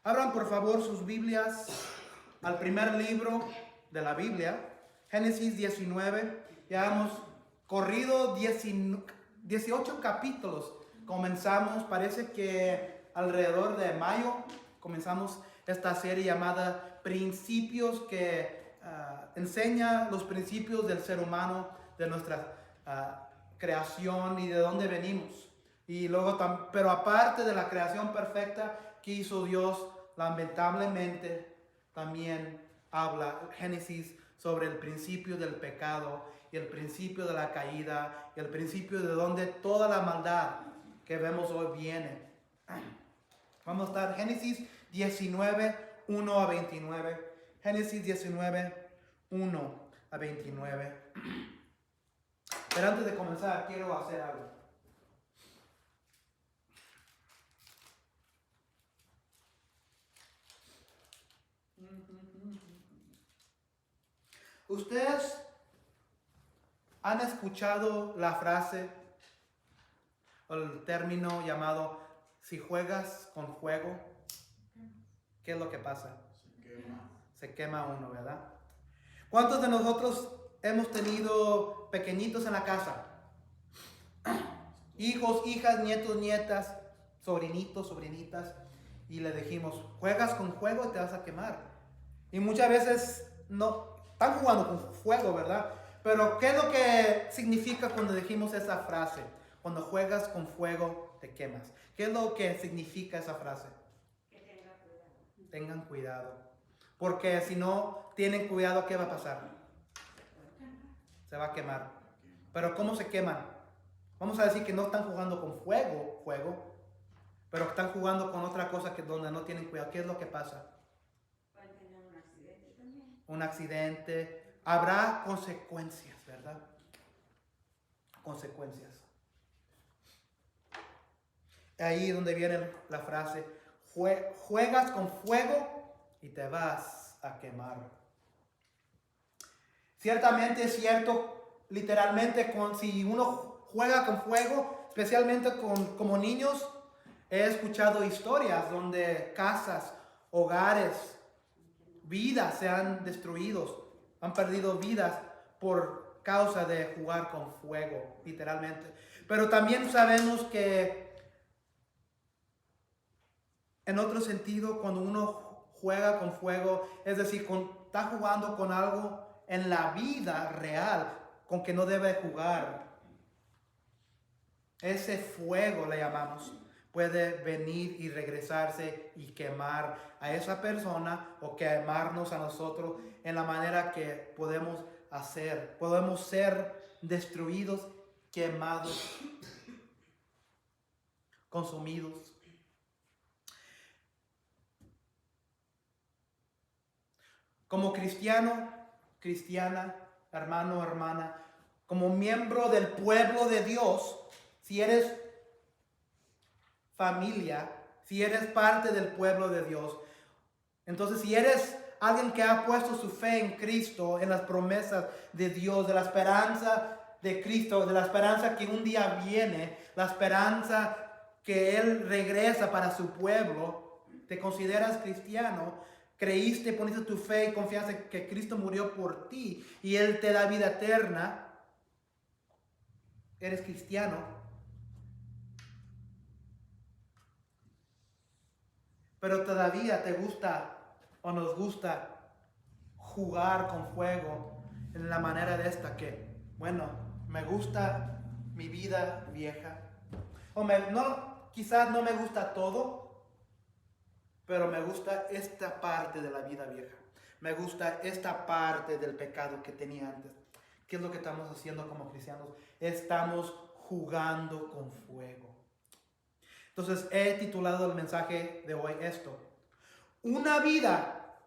Abran por favor sus Biblias al primer libro de la Biblia, Génesis 19. Ya hemos corrido 18 capítulos. Comenzamos, parece que alrededor de mayo, comenzamos esta serie llamada Principios, que enseña los principios del ser humano, de nuestra creación y de dónde venimos. Y luego, pero aparte de la creación perfecta que hizo Dios, lamentablemente también habla Génesis sobre el principio del pecado y el principio de la caída y el principio de donde toda la maldad que vemos hoy viene. Vamos a estar Génesis 19, 1 a 29. Génesis 19, 1 a 29. Pero antes de comenzar, quiero hacer algo. ¿Ustedes han escuchado la frase o el término llamado si juegas con fuego? ¿Qué es lo que pasa? Se quema uno, ¿verdad? ¿Cuántos de nosotros hemos tenido pequeñitos en la casa? Hijos, hijas, nietos, nietas, sobrinitos, sobrinitas, y le dijimos, juegas con fuego y te vas a quemar. Y muchas veces no están jugando con fuego, ¿verdad? Pero ¿qué es lo que significa cuando dijimos esa frase? Cuando juegas con fuego te quemas. ¿Qué es lo que significa esa frase? Que tenga cuidado. Tengan cuidado. Porque si no tienen cuidado, ¿qué va a pasar? Se va a quemar. Pero ¿cómo se queman? Vamos a decir que no están jugando con fuego, pero están jugando con otra cosa que donde no tienen cuidado. ¿Qué es lo que pasa? Pueden tener un accidente también. Un accidente. Habrá consecuencias, ¿verdad? Consecuencias. Ahí es donde viene la frase, juegas con fuego y te vas a quemar. Ciertamente es cierto, literalmente, si uno juega con fuego, especialmente como niños, he escuchado historias donde casas, hogares, vidas se han destruido, han perdido vidas por causa de jugar con fuego, literalmente. Pero también sabemos que en otro sentido, cuando uno juega con fuego, es decir, está jugando con algo en la vida real con que no debe jugar. Ese fuego, le llamamos, puede venir y regresarse y quemar a esa persona o quemarnos a nosotros en la manera que podemos hacer. Podemos ser destruidos, quemados, consumidos. Como cristiano, cristiana, hermano, hermana, como miembro del pueblo de Dios, si eres familia, si eres parte del pueblo de Dios, entonces si eres alguien que ha puesto su fe en Cristo, en las promesas de Dios, de la esperanza de Cristo, de la esperanza que un día viene, la esperanza que Él regresa para su pueblo, te consideras cristiano, creíste, poniste tu fe y confianza en que Cristo murió por ti y Él te da vida eterna, eres cristiano. Pero todavía te gusta o nos gusta jugar con fuego en la manera de esta que, bueno, me gusta mi vida vieja. O quizás no me gusta todo, pero me gusta esta parte de la vida vieja. Me gusta esta parte del pecado que tenía antes. ¿Qué es lo que estamos haciendo como cristianos? Estamos jugando con fuego. Entonces he titulado el mensaje de hoy esto. Una vida.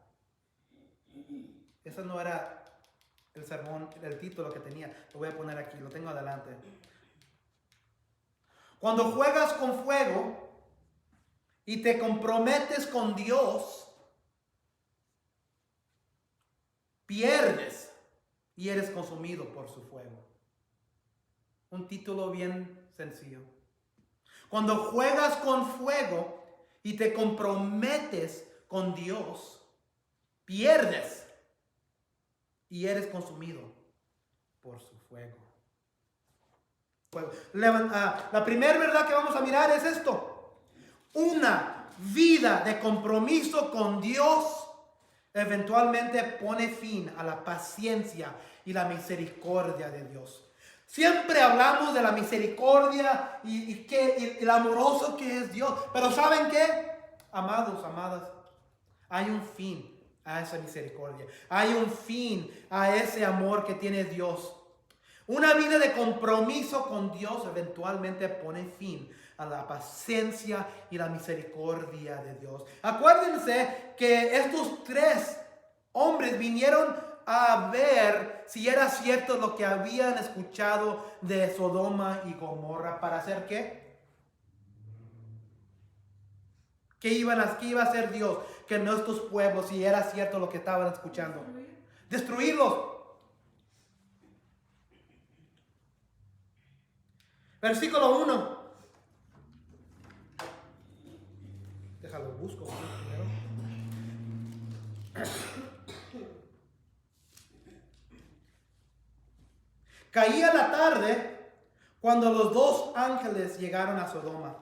Ese no era el sermón, el título que tenía. Lo voy a poner aquí, lo tengo adelante. Cuando juegas con fuego y te comprometes con Dios, pierdes y eres consumido por su fuego. Un título bien sencillo. Cuando juegas con fuego y te comprometes con Dios, pierdes y eres consumido por su fuego. La primera verdad que vamos a mirar es esto: una vida de compromiso con Dios eventualmente pone fin a la paciencia y la misericordia de Dios. Siempre hablamos de la misericordia y el amoroso que es Dios. Pero ¿saben qué? Amados, amadas, hay un fin a esa misericordia. Hay un fin a ese amor que tiene Dios. Una vida de compromiso con Dios eventualmente pone fin a la paciencia y la misericordia de Dios. Acuérdense que estos tres hombres vinieron a ver si era cierto lo que habían escuchado de Sodoma y Gomorra. ¿Para hacer qué? ¿Qué iba a hacer Dios? Que en estos pueblos, si era cierto lo que estaban escuchando, destruirlos. Versículo 1. Déjalo, busco primero. Caía la tarde cuando los dos ángeles llegaron a Sodoma.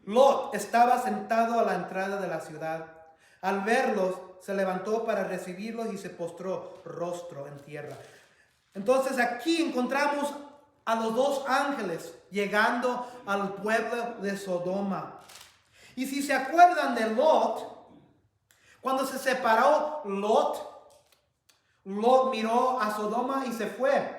Lot estaba sentado a la entrada de la ciudad. Al verlos, se levantó para recibirlos y se postró rostro en tierra. Entonces aquí encontramos a los dos ángeles llegando al pueblo de Sodoma. Y si se acuerdan de Lot, cuando se separó Lot miró a Sodoma y se fue.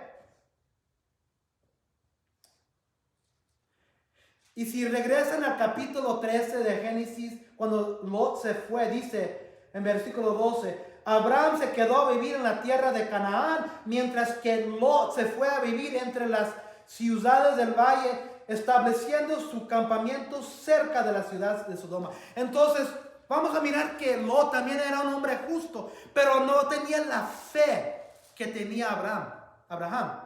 Y si regresan al capítulo 13 de Génesis, cuando Lot se fue, dice en versículo 12, Abraham se quedó a vivir en la tierra de Canaán, mientras que Lot se fue a vivir entre las ciudades del valle, estableciendo su campamento cerca de la ciudad de Sodoma. Entonces, vamos a mirar que Lot también era un hombre justo, pero no tenía la fe que tenía Abraham.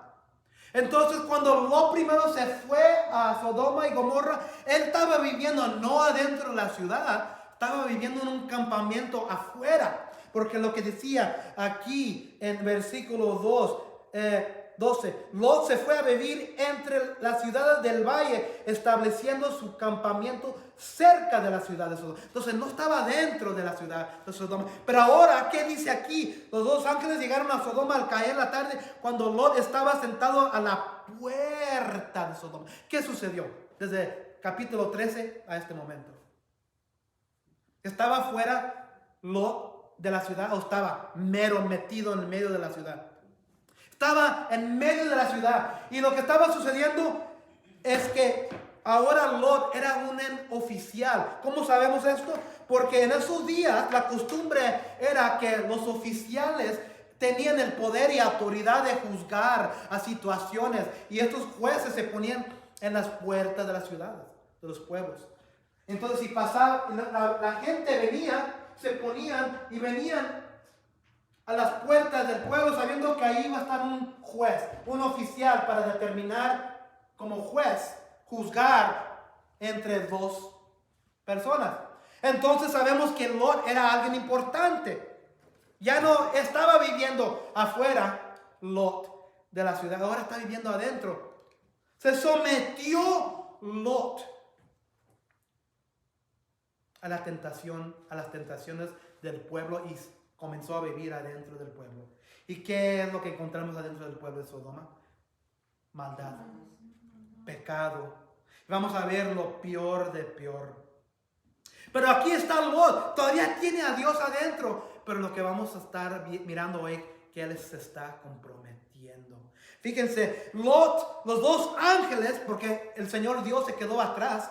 Entonces, cuando Lot primero se fue a Sodoma y Gomorra, él estaba viviendo no adentro de la ciudad, estaba viviendo en un campamento afuera. Porque lo que decía aquí en versículo 12, Lot se fue a vivir entre las ciudades del valle, estableciendo su campamento cerca de la ciudad de Sodoma. Entonces no estaba dentro de la ciudad de Sodoma. Pero ahora, ¿qué dice aquí? Los dos ángeles llegaron a Sodoma al caer la tarde, cuando Lot estaba sentado a la puerta de Sodoma. ¿Qué sucedió desde capítulo 13 a este momento? ¿Estaba fuera Lot de la ciudad o estaba metido en el medio de la ciudad? Estaba en medio de la ciudad, y lo que estaba sucediendo es que ahora Lot era un oficial. ¿Cómo sabemos esto? Porque en esos días la costumbre era que los oficiales tenían el poder y autoridad de juzgar a situaciones, y estos jueces se ponían en las puertas de las ciudades, de los pueblos. Entonces, si pasaba, la gente venía, se ponían y venían a las puertas del pueblo sabiendo que ahí iba a estar un juez, un oficial, para determinar como juez, juzgar entre dos personas. Entonces sabemos que Lot era alguien importante. Ya no estaba viviendo afuera Lot de la ciudad, ahora está viviendo adentro. Se sometió Lot a la tentación, a las tentaciones del pueblo, y comenzó a vivir adentro del pueblo. ¿Y qué es lo que encontramos adentro del pueblo de Sodoma? Maldad, pecado. Vamos a ver lo peor de peor. Pero aquí está Lot, todavía tiene a Dios adentro. Pero lo que vamos a estar mirando hoy, que él se está comprometiendo. Fíjense, Lot, los dos ángeles, porque el Señor Dios se quedó atrás,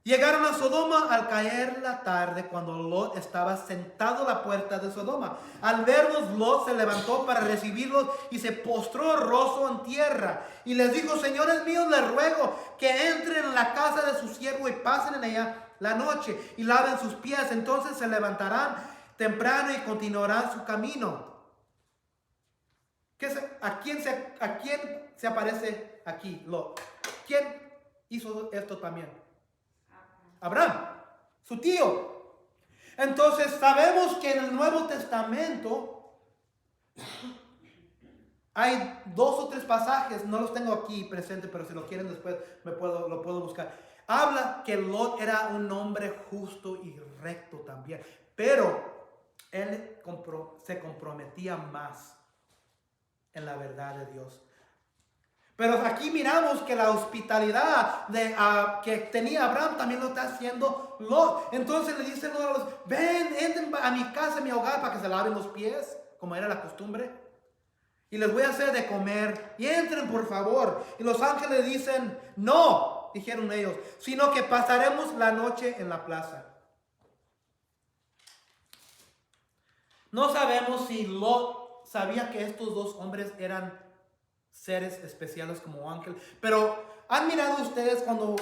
llegaron a Sodoma al caer la tarde, cuando Lot estaba sentado a la puerta de Sodoma. Al verlos, Lot se levantó para recibirlos y se postró rostro en tierra. Y les dijo: señores míos, les ruego que entren en la casa de su siervo y pasen en ella la noche y laven sus pies. Entonces se levantarán temprano y continuarán su camino. ¿A quién se aparece aquí Lot? ¿Quién hizo esto también? Abraham. su tío. Entonces sabemos que en el Nuevo Testamento hay 2 o 3 pasajes, no los tengo aquí presentes, pero si lo quieren después lo puedo buscar. Habla que Lot era un hombre justo y recto también, pero él se comprometía más en la verdad de Dios. Pero aquí miramos que la hospitalidad que tenía Abraham también lo está haciendo Lot. Entonces le dice Lot a los, ven, entren a mi casa, a mi hogar, para que se laven los pies, como era la costumbre. Y les voy a hacer de comer. Y entren, por favor. Y los ángeles dicen, no, dijeron ellos, sino que pasaremos la noche en la plaza. No sabemos si Lot sabía que estos 2 hombres eran seres especiales como ángeles. Pero ¿han mirado ustedes cuando,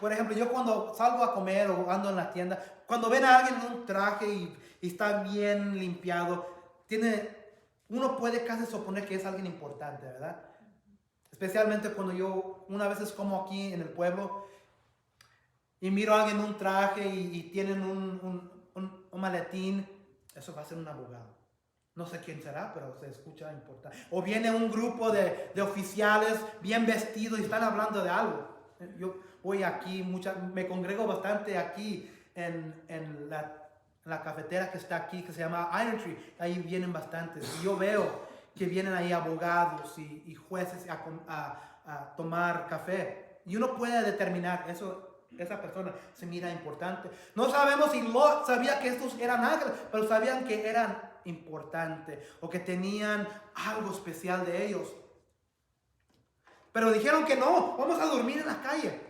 por ejemplo, yo cuando salgo a comer o ando en la tienda, cuando ven a alguien en un traje y está bien limpiado, uno puede casi suponer que es alguien importante, ¿verdad? Especialmente cuando yo una vez como aquí en el pueblo y miro a alguien en un traje y tienen un maletín, eso va a ser un abogado. No sé quién será, pero se escucha importante. O viene un grupo de oficiales bien vestidos y están hablando de algo. Yo voy aquí, me congrego bastante aquí en la cafetera que está aquí, que se llama Iron Tree. Ahí vienen bastantes. Y yo veo que vienen ahí abogados y jueces a tomar café. Y uno puede determinar esa persona se mira importante. No sabemos si Lot sabía que estos eran ángeles, pero sabían que eran importantes o que tenían algo especial de ellos. Pero dijeron que no, vamos a dormir en la calle.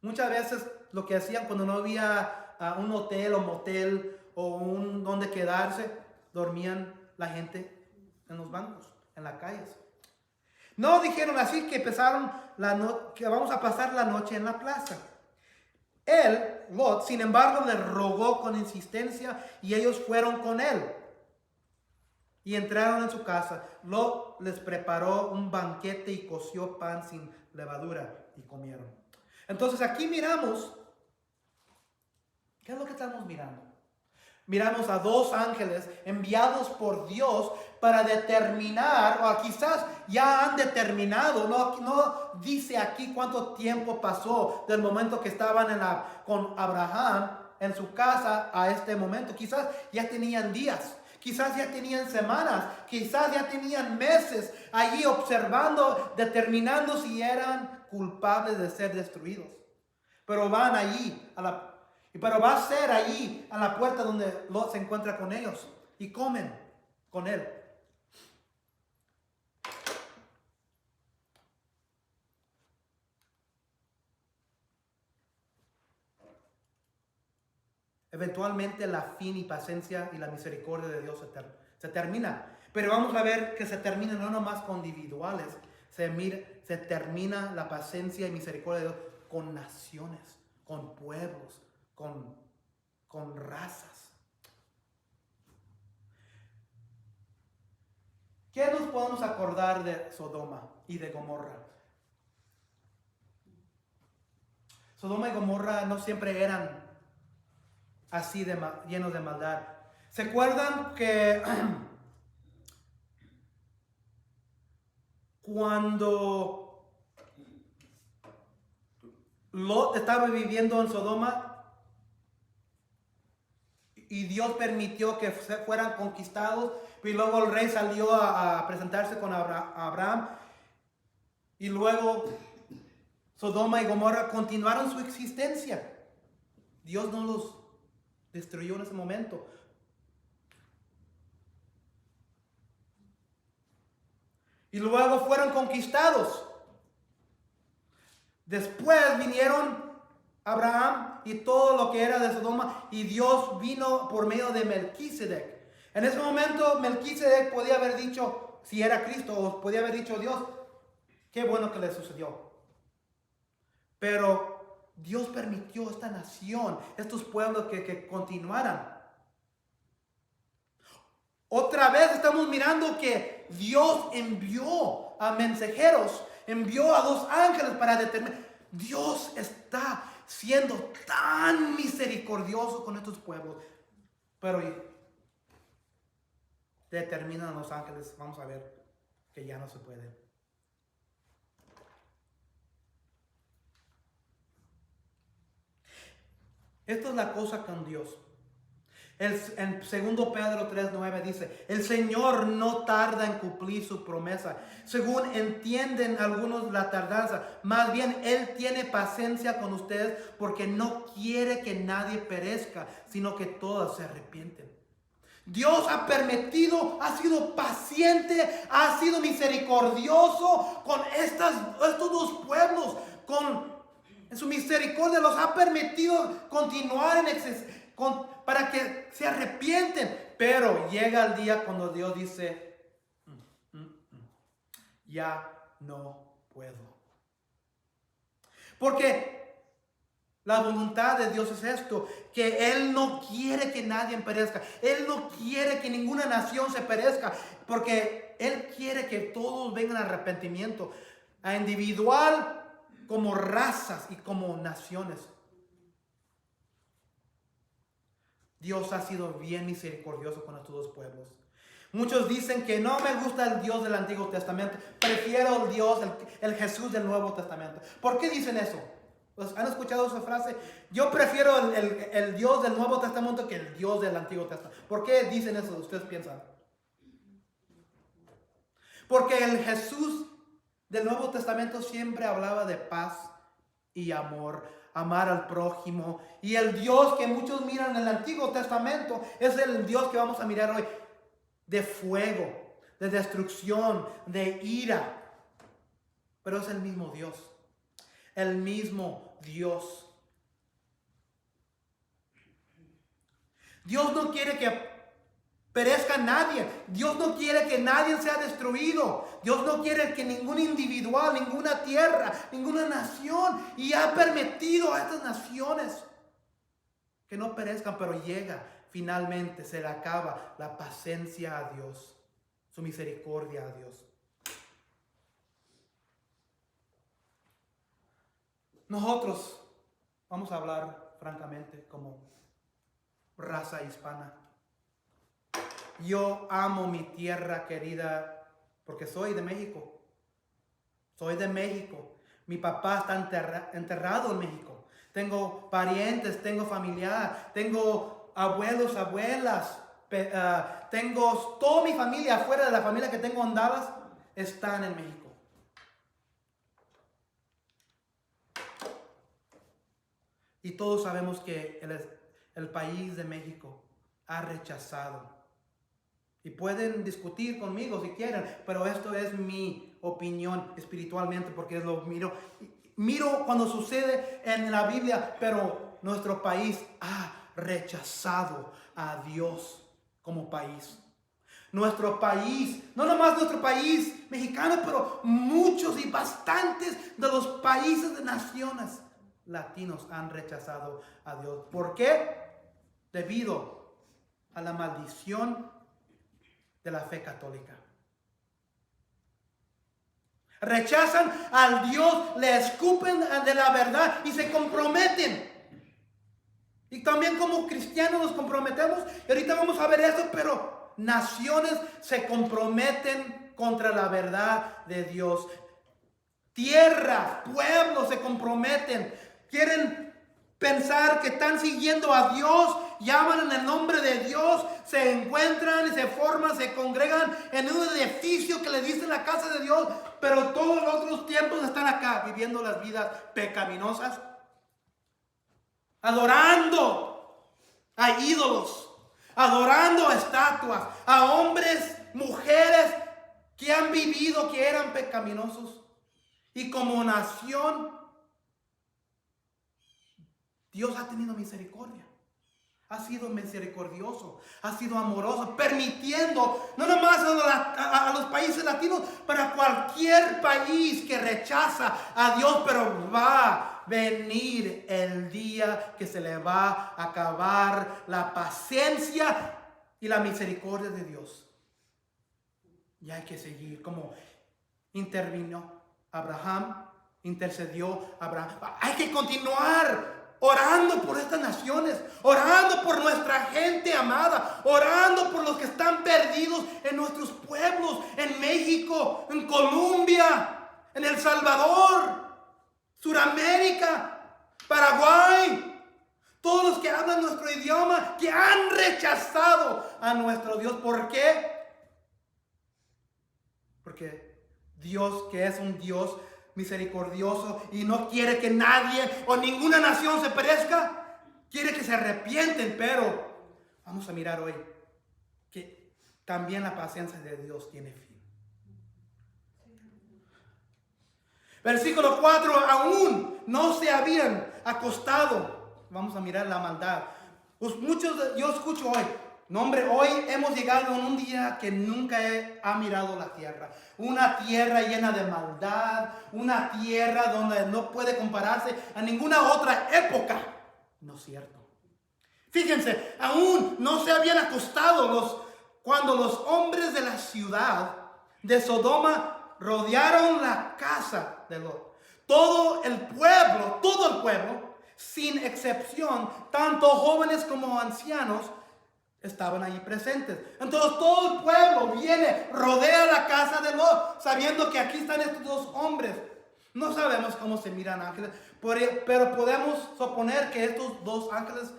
Muchas veces lo que hacían cuando no había un hotel o motel o un donde quedarse, dormían la gente en los bancos, en las calles. No dijeron así que empezaron que vamos a pasar la noche en la plaza. Él, Lot, sin embargo, le rogó con insistencia y ellos fueron con él. Y entraron en su casa. Lot les preparó un banquete y coció pan sin levadura y comieron. Entonces aquí miramos, ¿qué es lo que estamos mirando? Miramos a 2 ángeles enviados por Dios para determinar, o quizás ya han determinado, no dice aquí cuánto tiempo pasó del momento que estaban con Abraham en su casa a este momento. Quizás ya tenían días, quizás ya tenían semanas, quizás ya tenían meses allí observando, determinando si eran culpables de ser destruidos. Pero van allí pero va a ser allí a la puerta donde Lot se encuentra con ellos y comen con él. Eventualmente la fin y paciencia y la misericordia de Dios se termina. Pero vamos a ver que se termina no nomás con individuales, se termina la paciencia y misericordia de Dios con naciones, con pueblos, con razas. ¿Qué nos podemos acordar de Sodoma y de Gomorra? Sodoma y Gomorra no siempre eran así llenos de maldad. ¿Se acuerdan que cuando Lot estaba viviendo en Sodoma y Dios permitió que fueran conquistados, y luego el rey salió a presentarse con Abraham, y luego Sodoma y Gomorra continuaron su existencia? Dios no los destruyó en ese momento. Y luego fueron conquistados. Después vinieron Abraham y todo lo que era de Sodoma, y Dios vino por medio de Melquisedec. En ese momento Melquisedec podía haber dicho, si era Cristo, o podía haber dicho, Dios, qué bueno que le sucedió. Pero Dios permitió esta nación, estos pueblos que continuaran. Otra vez estamos mirando que Dios envió a mensajeros, envió a 2 ángeles para determinar. Dios está siendo tan misericordioso con estos pueblos. Pero determinan los ángeles, vamos a ver que ya no se puede. Esta es la cosa con Dios. En 2 Pedro 3:9 dice: el Señor no tarda en cumplir su promesa, según entienden algunos la tardanza. Más bien Él tiene paciencia con ustedes, porque no quiere que nadie perezca, sino que todos se arrepienten. Dios ha permitido, ha sido paciente, ha sido misericordioso con estos dos pueblos. En su misericordia los ha permitido continuar para que se arrepienten. Pero llega el día cuando Dios dice: ya no puedo. Porque la voluntad de Dios es esto, que Él no quiere que nadie perezca. Él no quiere que ninguna nación se perezca, porque Él quiere que todos vengan al arrepentimiento, a individual, como razas y como naciones. Dios ha sido bien misericordioso con estos dos pueblos. Muchos dicen que no me gusta el Dios del Antiguo Testamento, prefiero el Dios, el Jesús del Nuevo Testamento. ¿Por qué dicen eso? ¿Pues han escuchado esa frase? Yo prefiero el Dios del Nuevo Testamento que el Dios del Antiguo Testamento. ¿Por qué dicen eso? ¿Ustedes piensan? Porque el Jesús del Nuevo Testamento siempre hablaba de paz y amor, amar al prójimo. Y el Dios que muchos miran en el Antiguo Testamento es el Dios que vamos a mirar hoy, de fuego, de destrucción, de ira. Pero es el mismo Dios. El mismo Dios. Dios no quiere que perezca nadie. Dios no quiere que nadie sea destruido. Dios no quiere que ningún individual, ninguna tierra, ninguna nación. Y ha permitido a estas naciones que no perezcan, pero finalmente se le acaba la paciencia a Dios, su misericordia a Dios. Nosotros vamos a hablar francamente como raza hispana. Yo amo mi tierra querida porque soy de México. Soy de México. Mi papá está enterrado en México. Tengo parientes, tengo familia, tengo abuelos, abuelas. Tengo toda mi familia, afuera de la familia que tengo en Dallas, están en México. Y todos sabemos que el país de México ha rechazado. Y pueden discutir conmigo si quieren, pero esto es mi opinión espiritualmente, porque lo miro cuando sucede en la Biblia, pero nuestro país ha rechazado a Dios como país. Nuestro país, no nomás nuestro país mexicano, pero muchos y bastantes de los países de naciones latinos han rechazado a Dios. ¿Por qué? Debido a la maldición de la fe católica. Rechazan al Dios, le escupen de la verdad y se comprometen. Y también como cristianos nos comprometemos. Y ahorita vamos a ver eso, pero naciones se comprometen contra la verdad de Dios. Tierras, pueblos se comprometen. Quieren pensar que están siguiendo a Dios, llaman en el nombre de Dios, se encuentran y se forman, se congregan en un edificio que le dicen la casa de Dios, pero todos los otros tiempos están acá viviendo las vidas pecaminosas, adorando a ídolos, adorando a estatuas, a hombres, mujeres que han vivido, que eran pecaminosos. Y como nación, Dios ha tenido misericordia. Ha sido misericordioso, ha sido amoroso, permitiendo no nomás a los países latinos, para cualquier país que rechaza a Dios, pero va a venir el día que se le va a acabar la paciencia y la misericordia de Dios. Y hay que seguir como intervino Abraham, intercedió Abraham. Hay que continuar orando por estas naciones, orando por nuestra gente amada, orando por los que están perdidos en nuestros pueblos, en México, en Colombia, en El Salvador, Suramérica, Paraguay. Todos los que hablan nuestro idioma, que han rechazado a nuestro Dios. ¿Por qué? Porque Dios, que es un Dios misericordioso y no quiere que nadie o ninguna nación se perezca, quiere que se arrepienten. Pero vamos a mirar hoy que también la paciencia de Dios tiene fin. Versículo 4, aún no se habían acostado. Vamos a mirar la maldad. Pues yo escucho hoy, no hombre, hoy hemos llegado en un día que nunca ha mirado la tierra. Una tierra llena de maldad, una tierra donde no puede compararse a ninguna otra época. No es cierto. Fíjense, aún no se habían acostado cuando los hombres de la ciudad de Sodoma rodearon la casa de Lot. Todo el pueblo, sin excepción, tanto jóvenes como ancianos, estaban allí presentes. Entonces todo el pueblo viene, rodea la casa de Lot, sabiendo que aquí están estos dos hombres. No sabemos cómo se miran ángeles, pero podemos suponer que estos dos ángeles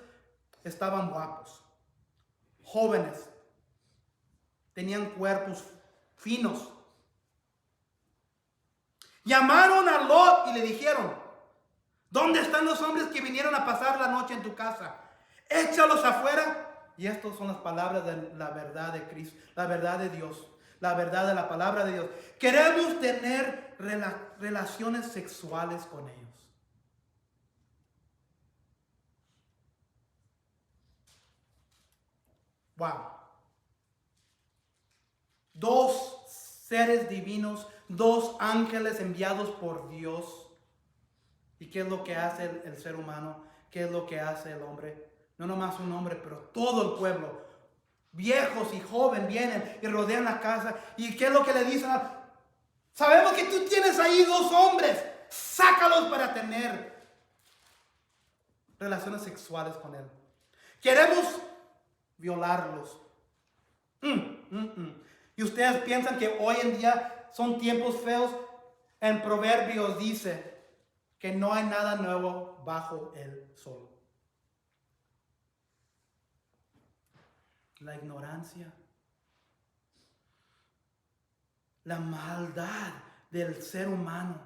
estaban guapos, jóvenes, tenían cuerpos finos. Llamaron a Lot y le dijeron: ¿dónde están los hombres que vinieron a pasar la noche en tu casa? Échalos afuera. Y estas son las palabras de la verdad de Cristo, la verdad de Dios, la verdad de la palabra de Dios. Queremos tener relaciones sexuales con ellos. Wow. Dos seres divinos, dos ángeles enviados por Dios. ¿Y qué es lo que hace el ser humano? ¿Qué es lo que hace el hombre? No nomás un hombre, pero todo el pueblo, viejos y jóvenes, vienen y rodean la casa. ¿Y qué es lo que le dicen? Sabemos que tú tienes ahí dos hombres, sácalos para tener relaciones sexuales con él. Queremos violarlos. Y ustedes piensan que hoy en día son tiempos feos. En Proverbios dice que no hay nada nuevo bajo el sol. La ignorancia, la maldad del ser humano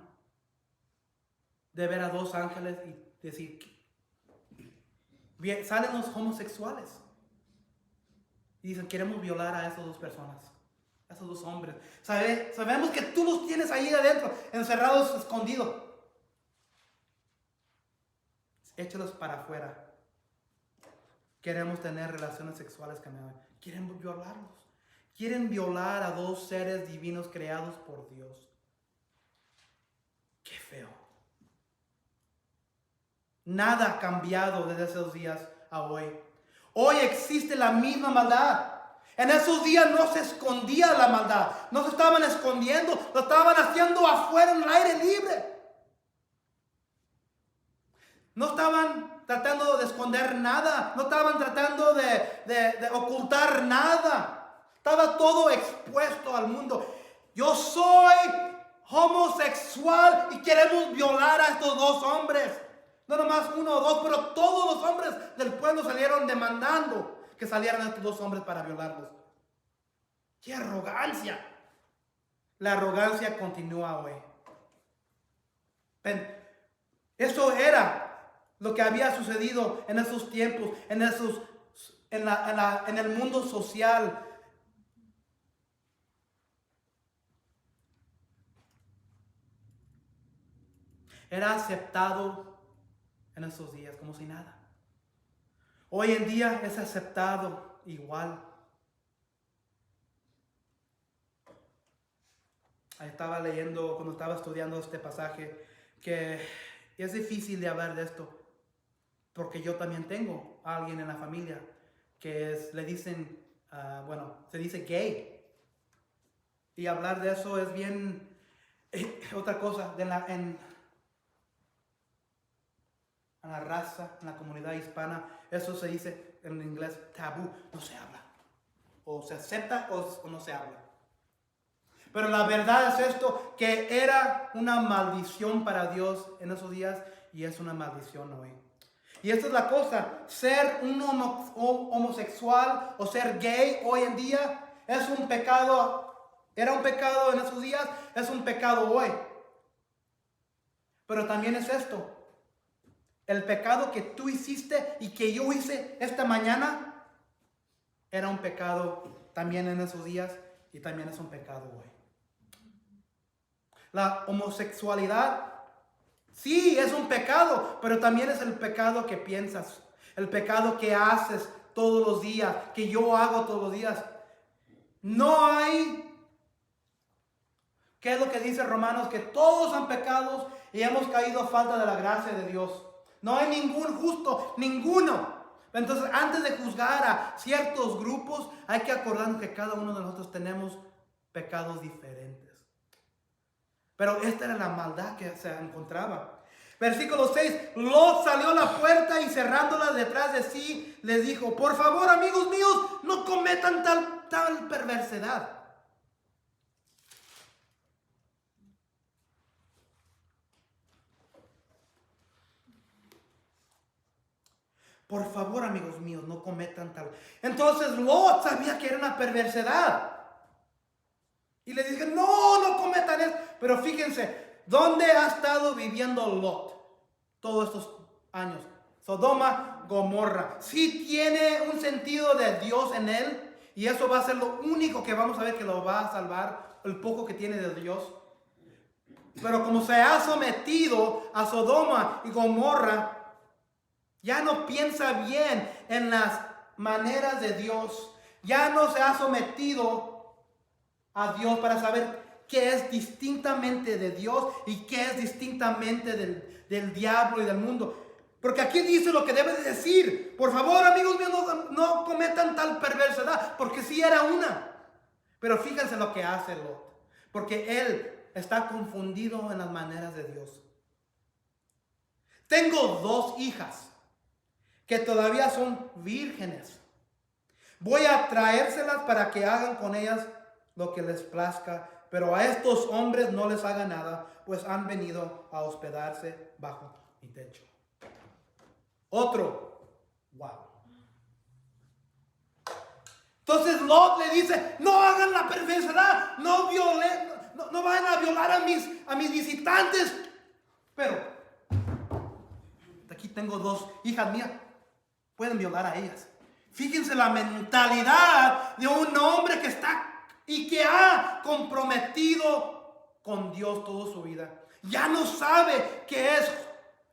de ver a dos ángeles y decir, bien, salen los homosexuales y dicen: queremos violar a esas dos personas, a esos dos hombres. Sabemos que tú los tienes ahí adentro, encerrados, escondidos. Échalos para afuera. Queremos tener relaciones sexuales con él. Quieren violarlos. Quieren violar a dos seres divinos creados por Dios. Qué feo. Nada ha cambiado desde esos días a hoy. Hoy existe la misma maldad. En esos días no se escondía la maldad. No se estaban escondiendo. Lo estaban haciendo afuera en el aire libre. No estaban tratando de esconder nada. No estaban tratando de ocultar nada. Estaba todo expuesto al mundo. Yo soy homosexual y queremos violar a estos dos hombres. No nomás uno o dos, pero todos los hombres del pueblo salieron demandando que salieran estos dos hombres para violarlos. ¡Qué arrogancia! La arrogancia continúa hoy. Eso era lo que había sucedido en esos tiempos, en el mundo social. Era aceptado en esos días como si nada. Hoy en día es aceptado igual. Ahí estaba leyendo, cuando estaba estudiando este pasaje, que es difícil de hablar de esto. Porque yo también tengo a alguien en la familia que le dicen, se dice gay. Y hablar de eso es bien, otra cosa. en la raza, en la comunidad hispana, eso se dice en inglés tabú. No se habla. O se acepta o no se habla. Pero la verdad es esto, que era una maldición para Dios en esos días y es una maldición hoy. Y esta es la cosa, ser un homosexual o ser gay hoy en día es un pecado, era un pecado en esos días, es un pecado hoy. Pero también es esto, el pecado que tú hiciste y que yo hice esta mañana era un pecado también en esos días y también es un pecado hoy. La homosexualidad sí es un pecado, pero también es el pecado que piensas, el pecado que haces todos los días, que yo hago todos los días. No hay, ¿qué es lo que dice Romanos? Que todos han pecado y hemos caído a falta de la gracia de Dios. No hay ningún justo, ninguno. Entonces, antes de juzgar a ciertos grupos, hay que acordarnos que cada uno de nosotros tenemos pecados diferentes. Pero esta era la maldad que se encontraba. Versículo 6. Lot salió a la puerta y cerrándola detrás de sí, les dijo: por favor, amigos míos, no cometan tal perversidad. Por favor, amigos míos, no cometan tal. Entonces Lot sabía que era una perversidad. Y le dije: no cometan eso. Pero fíjense, ¿dónde ha estado viviendo Lot todos estos años? Sodoma, Gomorra. Sí tiene un sentido de Dios en él. Y eso va a ser lo único que vamos a ver que lo va a salvar, el poco que tiene de Dios. Pero como se ha sometido a Sodoma y Gomorra, ya no piensa bien en las maneras de Dios. Ya no se ha sometido a Dios para saber qué es distintamente de Dios y qué es distintamente del diablo y del mundo. Porque aquí dice lo que debe de decir. Por favor, amigos míos, no cometan tal perversidad, porque sí era una. Pero fíjense lo que hace Lot, porque él está confundido en las maneras de Dios. Tengo 2 hijas que todavía son vírgenes. Voy a traérselas para que hagan con ellas lo que les plazca, pero a estos hombres no les haga nada, pues han venido a hospedarse bajo mi techo. Otro, wow. Entonces Lot le dice: no hagan la perversidad, no vayan a violar a mis visitantes. Pero aquí tengo 2 hijas mías, pueden violar a ellas. Fíjense la mentalidad de un hombre que está y que ha comprometido con Dios toda su vida. Ya no sabe que es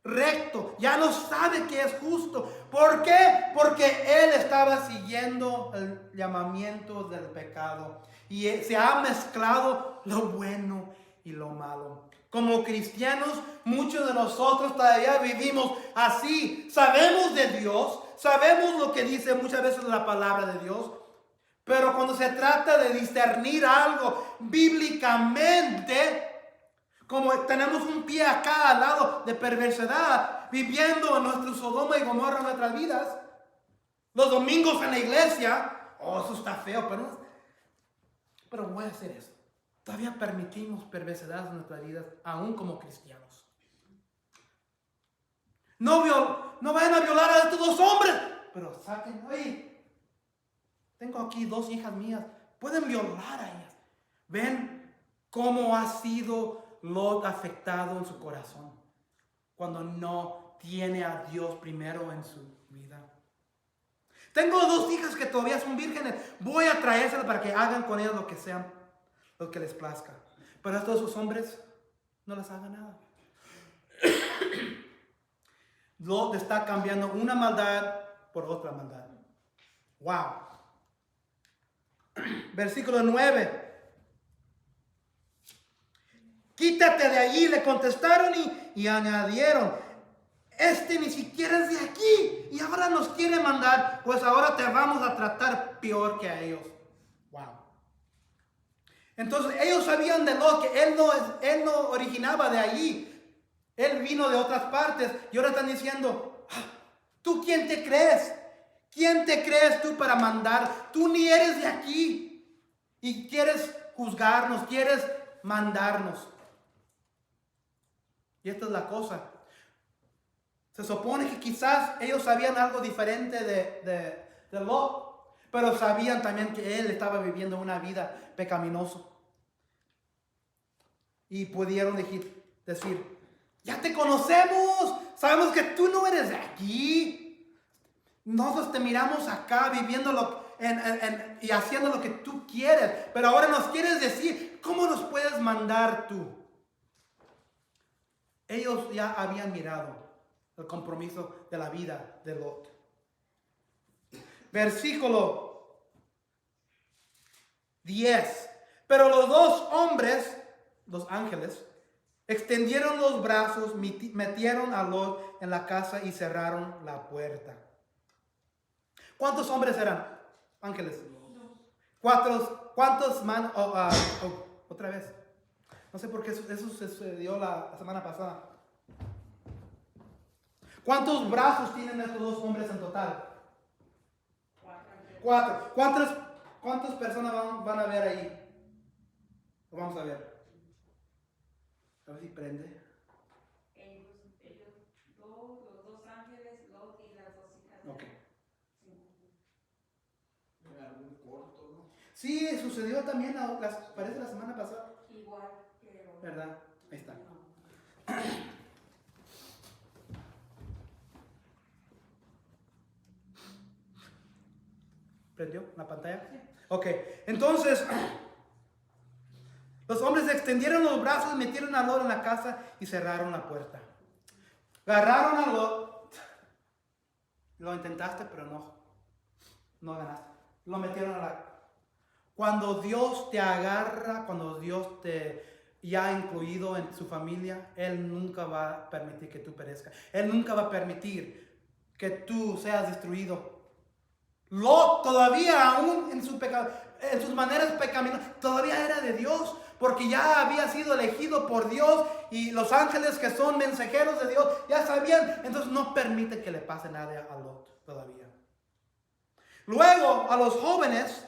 recto, ya no sabe que es justo. ¿Por qué? Porque él estaba siguiendo el llamamiento del pecado y se ha mezclado lo bueno y lo malo. Como cristianos, muchos de nosotros todavía vivimos así. Sabemos de Dios, sabemos lo que dice muchas veces la palabra de Dios, pero cuando se trata de discernir algo bíblicamente, como tenemos un pie acá al lado de perversidad, viviendo en nuestro Sodoma y Gomorra en nuestras vidas, los domingos en la iglesia, eso está feo, pero voy a hacer eso. Todavía permitimos perversidad en nuestras vidas, aún como cristianos. No vayan a violar a estos 2 hombres, pero saquen, oye, tengo aquí 2 hijas mías, pueden violar a ellas. ¿Ven cómo ha sido Lot afectado en su corazón cuando no tiene a Dios primero en su vida? Tengo 2 hijas que todavía son vírgenes, voy a traérselas para que hagan con ellas lo que sean, lo que les plazca. Pero a estos 2 hombres no les haga nada. Lot está cambiando una maldad por otra maldad. Wow. Versículo 9. Quítate de allí, le contestaron y añadieron: este ni siquiera es de aquí y ahora nos quiere mandar, pues ahora te vamos a tratar peor que a ellos. Wow. Entonces ellos sabían de Lot que él no originaba de allí. Él vino de otras partes y ahora están diciendo, ¿tú quién te crees? ¿Quién te crees tú para mandar? Tú ni eres de aquí y quieres juzgarnos, quieres mandarnos. Y esta es la cosa. Se supone que quizás ellos sabían algo diferente de Lot, pero sabían también que él estaba viviendo una vida pecaminosa. Y pudieron decir, ya te conocemos, sabemos que tú no eres de aquí. Nosotros te miramos acá viviendo y haciendo lo que tú quieres, pero ahora nos quieres decir, ¿cómo nos puedes mandar tú? Ellos ya habían mirado el compromiso de la vida de Lot. Versículo 10. Pero los dos hombres, los ángeles, extendieron los brazos, metieron a Lot en la casa y cerraron la puerta. ¿Cuántos hombres eran? Ángeles. ¿Cuántos manos? Otra vez. No sé por qué eso sucedió la semana pasada. ¿Cuántos brazos tienen estos dos hombres en total? 4. ¿Cuántas personas van a ver ahí? Lo vamos a ver. A ver si prende. Ellos los dos ángeles, Lot y las dos hijas. Ok. Algún corto, ¿no? Sí, sucedió también, parece la semana pasada. Igual que Lot. ¿Verdad? Ahí está. ¿Prendió la pantalla? Sí. Ok, entonces los hombres extendieron los brazos, metieron a Lot en la casa y cerraron la puerta. Agarraron a Lot. Lo intentaste, pero no ganaste. Lo metieron a la... Cuando Dios te agarra, cuando Dios te ya ha incluido en su familia, Él nunca va a permitir que tú perezcas. Él nunca va a permitir que tú seas destruido. Lot todavía aún en su pecado, en sus maneras pecaminosas, todavía era de Dios, porque ya había sido elegido por Dios y los ángeles que son mensajeros de Dios ya sabían, entonces no permite que le pase nada a Lot todavía. Luego a los jóvenes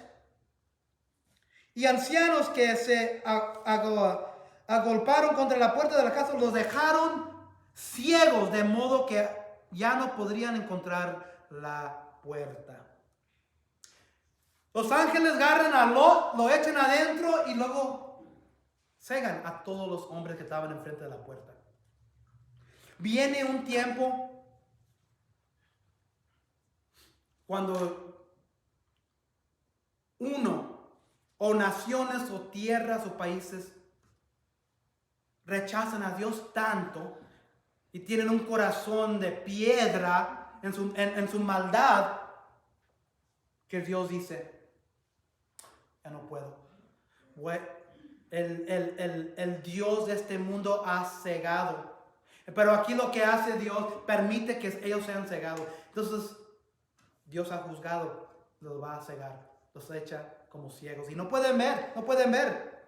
y ancianos que se agolparon contra la puerta de la casa, los dejaron ciegos, de modo que ya no podrían encontrar la puerta. Los ángeles agarran a Lot, lo echan adentro y luego cegan a todos los hombres que estaban enfrente de la puerta. Viene un tiempo cuando uno, o naciones, o tierras, o países, rechazan a Dios tanto y tienen un corazón de piedra en su maldad, que Dios dice, ya no puedo. El Dios de este mundo ha cegado. Pero aquí lo que hace Dios, permite que ellos sean cegados. Entonces, Dios ha juzgado, los va a cegar, los echa como ciegos. Y no pueden ver.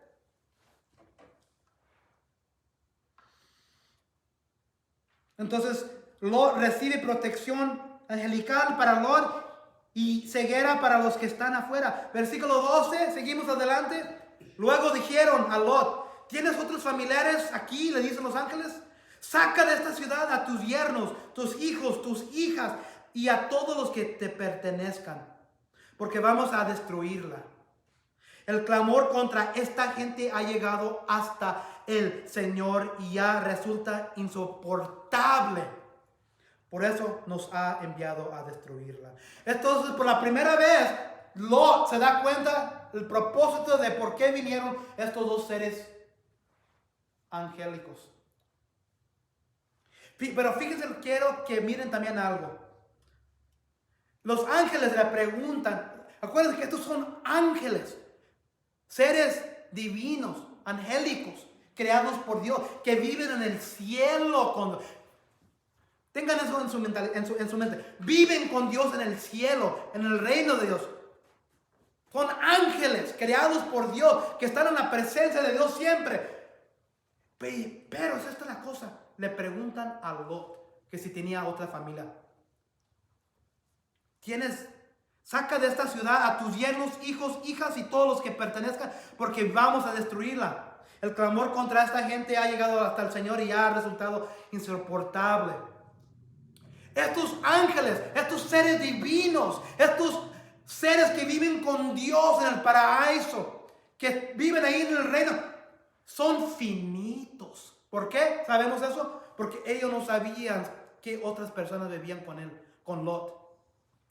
Entonces, Lot recibe protección angelical para Lot y ceguera para los que están afuera. Versículo 12, seguimos adelante. Luego dijeron a Lot, ¿tienes otros familiares aquí? Le dicen los ángeles. Saca de esta ciudad a tus yernos, tus hijos, tus hijas y a todos los que te pertenezcan, porque vamos a destruirla. El clamor contra esta gente ha llegado hasta el Señor y ya resulta insoportable. Por eso nos ha enviado a destruirla. Entonces, por la primera vez, Lot se da cuenta del propósito de por qué vinieron estos dos seres angélicos. Pero fíjense, quiero que miren también algo. Los ángeles le preguntan, acuérdense que estos son ángeles, seres divinos, angélicos, creados por Dios, que viven en el cielo. Tengan eso en su mente. Viven con Dios en el cielo, en el reino de Dios. Son ángeles creados por Dios, que están en la presencia de Dios siempre. Pero esta es la cosa. le preguntan a Lot que si tenía otra familia. Saca de esta ciudad a tus yernos, hijos, hijas y todos los que pertenezcan, porque vamos a destruirla. El clamor contra esta gente ha llegado hasta el Señor y ha resultado insoportable. Estos ángeles, estos seres divinos, estos seres que viven con Dios en el paraíso, que viven ahí en el reino, son finitos. ¿Por qué sabemos eso? Porque ellos no sabían que otras personas vivían con él, con Lot.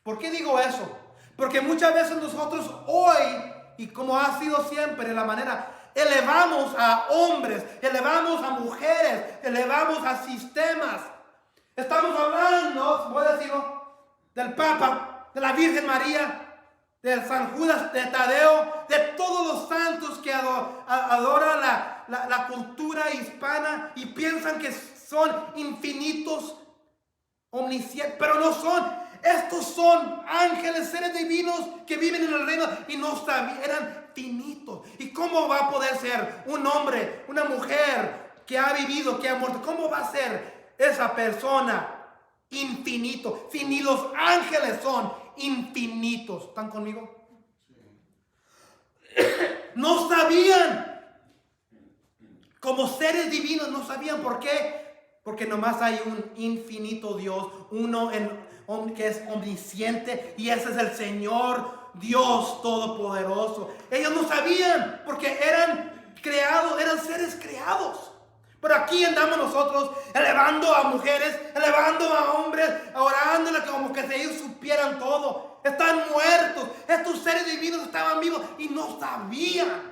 ¿Por qué digo eso? Porque muchas veces nosotros hoy, y como ha sido siempre la manera, elevamos a hombres, elevamos a mujeres, elevamos a sistemas. Estamos hablando, voy a decirlo, del Papa, de la Virgen María, de San Judas de Tadeo, de todos los santos que adoran la cultura hispana y piensan que son infinitos, omniscientes, pero no son. Estos son ángeles, seres divinos que viven en el reino y no sabían, eran finitos. ¿Y cómo va a poder ser un hombre, una mujer que ha vivido, que ha muerto? ¿Cómo va a ser esa persona infinito? Si ni los ángeles son infinitos. ¿Están conmigo? No sabían. Como seres divinos no sabían. ¿Por qué? Porque nomás hay un infinito Dios, uno que es omnisciente, y ese es el Señor Dios Todopoderoso. Ellos no sabían porque eran creados, eran seres creados. Pero aquí andamos nosotros elevando a mujeres, elevando a hombres, orándole como que si ellos supieran todo. Están muertos. Estos seres divinos estaban vivos y no sabían.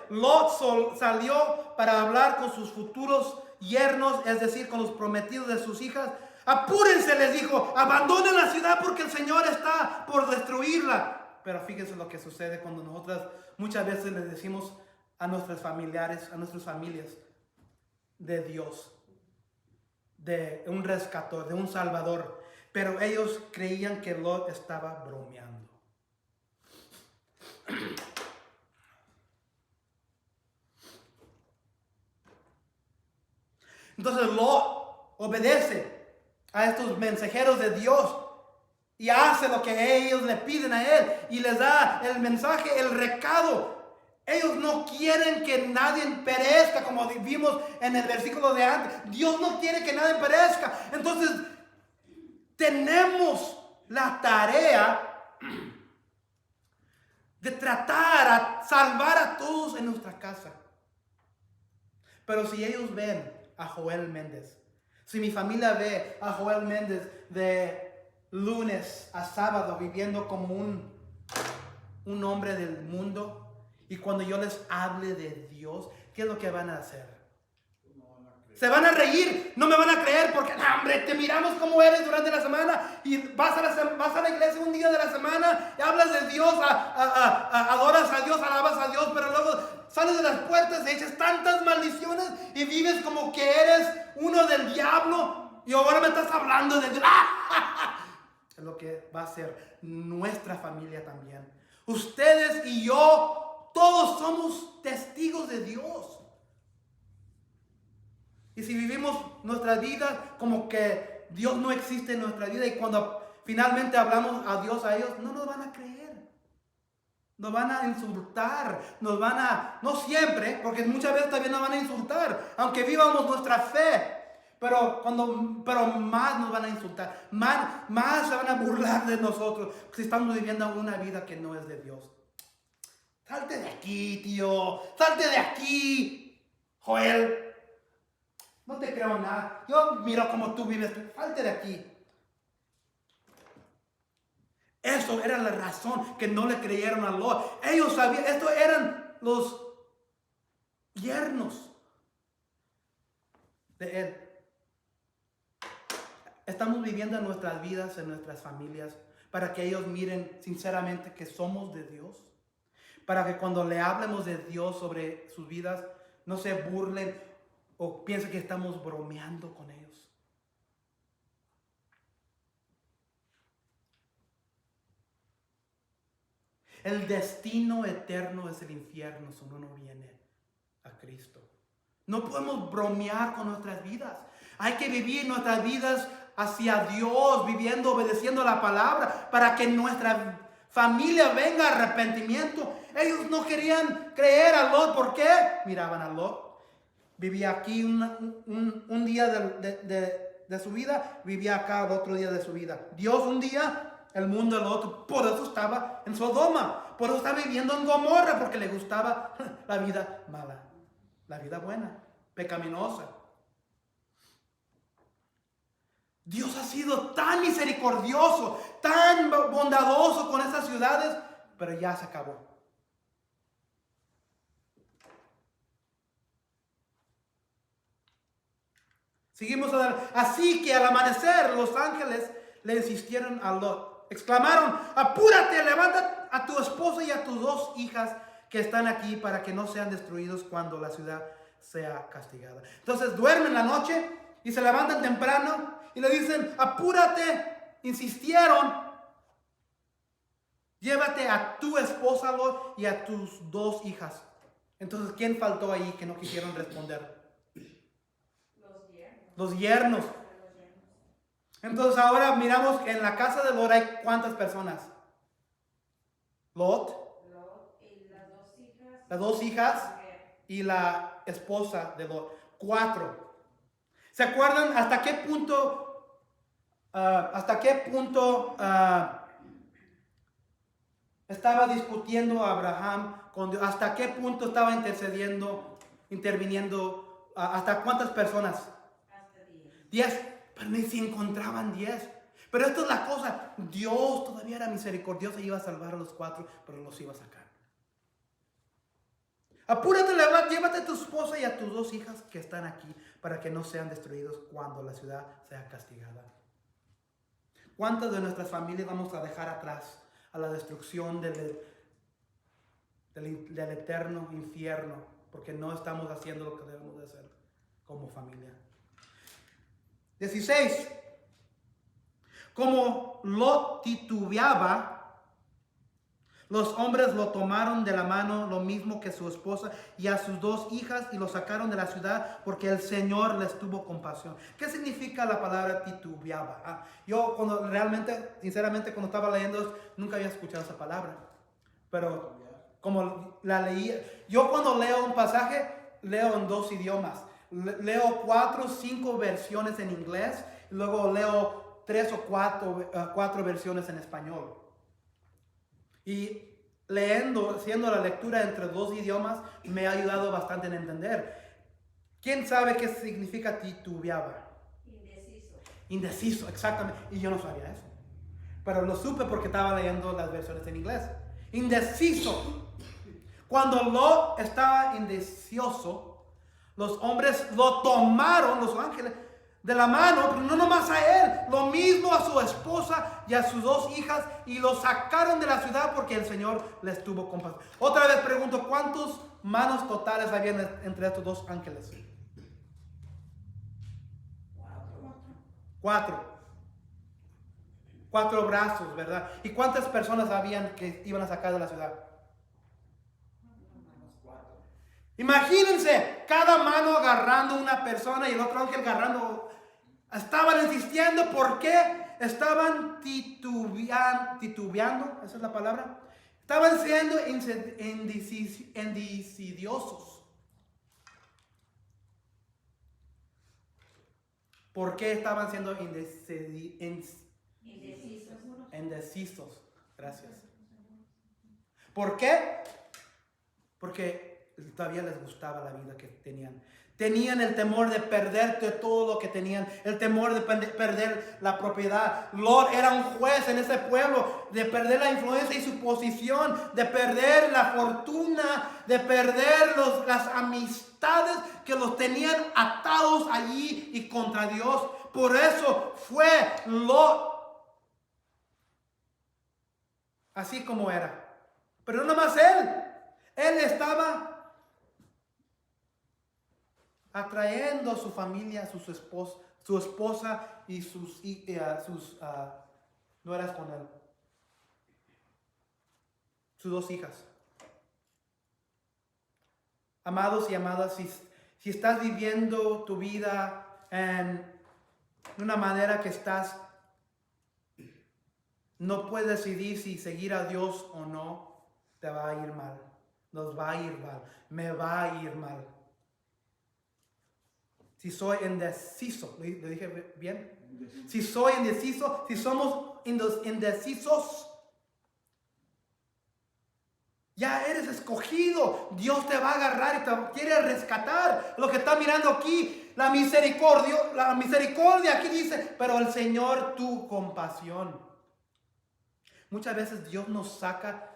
Lot salió para hablar con sus futuros yernos, es decir, con los prometidos de sus hijas. Apúrense, les dijo, abandonen la ciudad porque el Señor está por destruirla. Pero fíjense lo que sucede cuando nosotras muchas veces les decimos a nuestros familiares, a nuestras familias, de Dios, de un rescatador, de un salvador. Pero ellos creían que Lot estaba bromeando. Entonces Lot obedece a estos mensajeros de Dios y hace lo que ellos le piden a él y les da el mensaje, el recado. Ellos no quieren que nadie perezca, como vimos en el versículo de antes. Dios no quiere que nadie perezca. Entonces tenemos la tarea de tratar a salvar a todos en nuestra casa. Pero si ellos ven a Joel Méndez, si mi familia ve a Joel Méndez de lunes a sábado viviendo como un hombre del mundo, y cuando yo les hable de Dios, ¿qué es lo que van a hacer? Se van a reír, no me van a creer porque, hombre, te miramos como eres durante la semana y vas a la iglesia un día de la semana y hablas de Dios, adoras a Dios, alabas a Dios, pero luego sales de las puertas y echas tantas maldiciones y vives como que eres uno del diablo y ahora me estás hablando de Dios. Es lo que va a ser nuestra familia también. Ustedes y yo, todos somos testigos de Dios. Y si vivimos nuestra vida como que Dios no existe en nuestra vida y cuando finalmente hablamos a Dios a ellos, no nos van a creer. Nos van a insultar, no siempre, porque muchas veces también nos van a insultar, aunque vivamos nuestra fe. Pero más nos van a insultar, más se van a burlar de nosotros si estamos viviendo una vida que no es de Dios. Salte de aquí, tío, salte de aquí, Joel. No te creo nada. Yo miro cómo tú vives. Salte de aquí. Eso era la razón que no le creyeron a Lot. Ellos sabían, estos eran los yernos de él. Estamos viviendo en nuestras vidas, en nuestras familias, para que ellos miren sinceramente que somos de Dios. Para que cuando le hablemos de Dios sobre sus vidas, no se burlen o piensen que estamos bromeando con ellos. El destino eterno es el infierno si uno no viene a Cristo. No podemos bromear con nuestras vidas. Hay que vivir nuestras vidas hacia Dios, viviendo, obedeciendo la palabra, para que nuestra familia venga a arrepentimiento. Ellos no querían creer a Lot. ¿Por qué? Miraban a Lot. Vivía aquí un día de su vida, vivía acá el otro día de su vida. Dios un día, el mundo el otro. Por eso estaba en Sodoma. Por eso estaba viviendo en Gomorra, porque le gustaba la vida mala. La vida buena, pecaminosa. Dios ha sido tan misericordioso, tan bondadoso con estas ciudades, pero ya se acabó. Seguimos adelante. Así que al amanecer los ángeles le insistieron a Lot. Exclamaron: apúrate, levanta a tu esposa y a tus 2 hijas que están aquí para que no sean destruidos cuando la ciudad sea castigada. Entonces duermen la noche y se levantan temprano y le dicen: apúrate. Insistieron: llévate a tu esposa, Lot, y a tus 2 hijas. Entonces, ¿quién faltó ahí que no quisieron responder? Los yernos. Entonces ahora miramos que en la casa de Lot hay ¿cuántas personas? Lot, Y las 2 hijas y la esposa de Lot. 4. ¿Se acuerdan hasta qué punto estaba discutiendo Abraham con Dios? ¿Hasta qué punto estaba interviniendo? ¿Hasta cuántas personas? hasta 10. 10, pero ni se encontraban 10. Pero esto es la cosa, Dios todavía era misericordioso y iba a salvar a los 4, pero los iba a sacar. Apúrate, llévate a tu esposa y a tus 2 hijas que están aquí para que no sean destruidos cuando la ciudad sea castigada. ¿Cuántas de nuestras familias vamos a dejar atrás a la destrucción del eterno infierno? Porque no estamos haciendo lo que debemos de hacer como familia. 16. Como Lot titubeaba, los hombres lo tomaron de la mano, lo mismo que su esposa y a sus 2 hijas, y lo sacaron de la ciudad porque el Señor les tuvo compasión. ¿Qué significa la palabra titubeaba? Yo sinceramente, cuando estaba leyendo, nunca había escuchado esa palabra. Pero como la leía, yo cuando leo un pasaje, leo en 2 idiomas. Leo 4 o 5 versiones en inglés, y luego leo 3 o 4 versiones en español. Y haciendo la lectura entre 2 idiomas, me ha ayudado bastante en entender. ¿Quién sabe qué significa titubeaba? Indeciso, exactamente. Y yo no sabía eso. Pero lo supe porque estaba leyendo las versiones en inglés. Indeciso. Cuando Lot estaba indeciso, los hombres lo tomaron, los ángeles, de la mano, pero no nomás a él, lo mismo a su esposa y a sus 2 hijas, y lo sacaron de la ciudad porque el Señor les tuvo compasión. Otra vez pregunto, ¿cuántas manos totales habían entre estos 2 ángeles? 4. 4 brazos, ¿verdad? ¿Y cuántas personas habían que iban a sacar de la ciudad? Imagínense, cada mano agarrando una persona y el otro ángel agarrando. Estaban insistiendo, ¿por qué? Estaban titubeando, esa es la palabra. Estaban siendo indecidiosos. ¿Por qué estaban siendo indecisos? Gracias. ¿Por qué? Porque todavía les gustaba la vida que tenían. Tenían el temor de perderte todo lo que tenían, el temor de perder la propiedad. Lot era un juez en ese pueblo, de perder la influencia y su posición, de perder la fortuna, de perder las amistades que los tenían atados allí y contra Dios. Por eso fue Lot así como era. Pero no nomás él estaba atrayendo a su familia, a su esposa y sus nueras con él. sus 2 hijas. Amados y amadas, si estás viviendo tu vida en una manera que no puedes decidir si seguir a Dios o no, te va a ir mal. Nos va a ir mal. Me va a ir mal. Si soy indeciso, ¿le dije bien? Si soy indeciso, si somos indecisos, ya eres escogido. Dios te va a agarrar y te quiere rescatar. Lo que está mirando aquí, la misericordia aquí dice, pero el Señor tu compasión. Muchas veces Dios nos saca